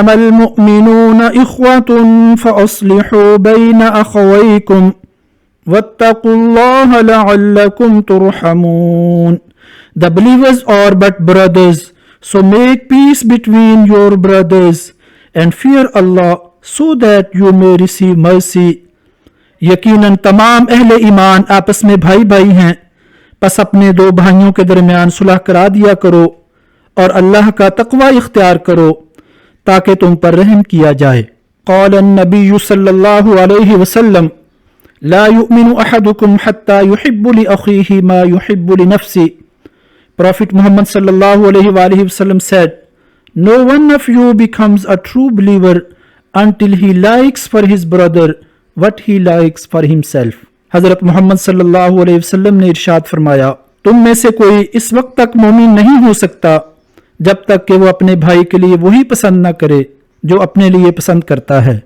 इन्नमल मुअमिनूना इख्वतुन फअस्लिहू ban अखवैकुम वत्तकुल्लाह लअल्लकुम तुरहमून। The believers are but brothers, so make peace between your brothers and fear Allah so that you may receive mercy. यकीनन तमाम अहले ईमान आपस में भाई भाई हैं, बस अपने दो भाइयों के दरमियान सुलह करा दिया करो और अल्लाह का तकवा इख्तियार करो ताकि तुम पर रहम किया जाए। क़ाल अन्नबी सल्लल्लाहु अलैहि वसल्लम ला युमिनु अहदुकुम हत्ता युहिब्बु लि अखीहि मा युहिब्बु लि नफ्सी। Prophet Muhammad sallallahu alaihi wasallam said, "No one of you becomes a true believer until he likes for his brother what he likes for himself." हज़रत मोहम्मद सल्लल्लाहु अलैहि वसल्लम ने इरशाद फरमाया, तुम में से कोई इस वक्त तक मोमिन नहीं हो सकता जब तक कि वो अपने भाई के लिए वही पसंद न करे जो अपने लिए पसंद करता है।